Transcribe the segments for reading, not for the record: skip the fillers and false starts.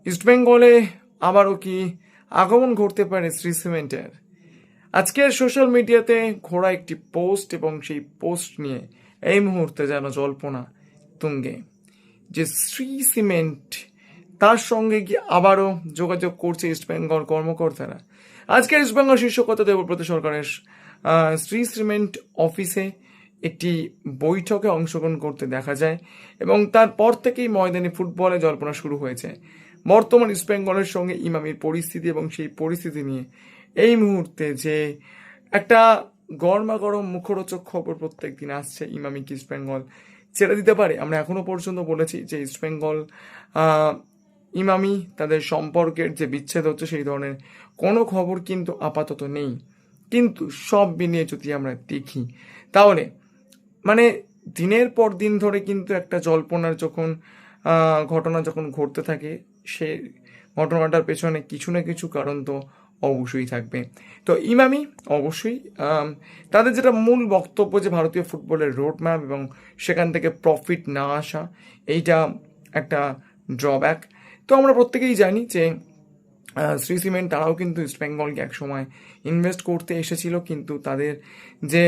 ইস্টবেঙ্গলে আবারও কি আগমন ঘটতে পারে শ্রী সিমেন্টের? আজকের সোশ্যাল মিডিয়াতে ঘোরা একটি পোস্ট এবং সেই পোস্ট নিয়ে এই মুহূর্তে যেন জল্পনা তুঙ্গে যে শ্রী সিমেন্ট তার সঙ্গে কি আবারও যোগাযোগ করছে ইস্টবেঙ্গল কর্মকর্তারা। আজকের ইস্টবেঙ্গল শীর্ষ কথা দেবব্রত সরকারের শ্রী সিমেন্ট অফিসে একটি বৈঠকে অংশগ্রহণ করতে দেখা যায় এবং তারপর থেকেই ময়দানে ফুটবলে জল্পনা শুরু হয়েছে বর্তমান ইস্টবেঙ্গলের সঙ্গে ইমামির পরিস্থিতি এবং সেই পরিস্থিতি নিয়ে এই মুহূর্তে যে একটা গরমাগরম মুখরোচক খবর প্রত্যেক দিন আসছে, ইমামি কি ইস্টবেঙ্গল ছেড়ে দিতে পারে? আমরা এখনো পর্যন্ত বলেছি যে ইস্টবেঙ্গল ইমামি তাদের সম্পর্কের যে বিচ্ছেদ হচ্ছে সেই ধরনের কোনো খবর কিন্তু আপাতত নেই। কিন্তু সব মিলিয়ে যদি আমরা দেখি তাহলে মানে দিনের পর দিন ধরে কিন্তু একটা জল্পনার ঘটনা যখন ঘটতে থাকে, সে ঘটনাটার পেছনে কিছু না কিছু কারণ তো অবশ্যই থাকবে। তো ইমামি অবশ্যই তাদের যেটা মূল বক্তব্য যে ভারতীয় ফুটবলের রোড ম্যাপ এবং সেখান থেকে প্রফিট না আসা, এইটা একটা ড্রব্যাক। তো আমরা প্রত্যেকেই জানি যে শ্রী সিমেন্ট তারাও কিন্তু ইস্টবেঙ্গলকে একসময় ইনভেস্ট করতে এসেছিল, কিন্তু তাদের যে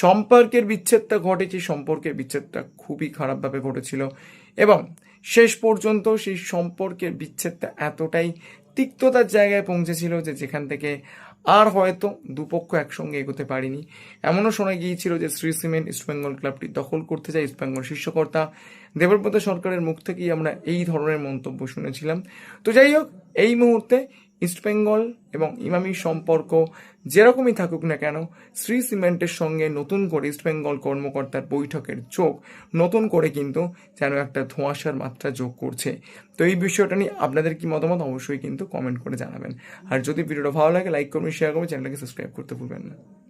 সম্পর্কের বিচ্ছেদটা ঘটেছে, সম্পর্কের বিচ্ছেদটা খুবই খারাপভাবে ঘটেছিল এবং শেষ পর্যন্ত সেই সম্পর্কের বিচ্ছেদটা এতটাই তিক্ততার জায়গায় পৌঁছেছিল যে যেখান থেকে আর হয়তো দুপক্ষ একসঙ্গে এগোতে পারেনি। এমনও শোনা গিয়েছিল যে শ্রী সিমেন্ট ইস্টবেঙ্গল ক্লাবটি দখল করতে চায়। ইস্টবেঙ্গল শীর্ষকর্তা দেবব্রত সরকারের মুখ থেকেই আমরা এই ধরনের মন্তব্য শুনেছিলাম। তো যাই হোক, এই মুহূর্তে ইস্টবেঙ্গল এবং ইমামির সম্পর্ক যেরকমই থাকুক না কেন, শ্রী সিমেন্টের সঙ্গে নতুন করে ইস্টবেঙ্গল কর্মকর্তার বৈঠকের যোগ নতুন করে কিন্তু যেন একটা ধোঁয়াশার মাত্রা যোগ করছে। তো এই বিষয়টা নিয়ে আপনাদের কি মতামত অবশ্যই কিন্তু কমেন্ট করে জানাবেন। আর যদি ভিডিওটা ভালো লাগে লাইক করবেন, শেয়ার করবেন, চ্যানেলটাকে সাবস্ক্রাইব করতে ভুলবেন না।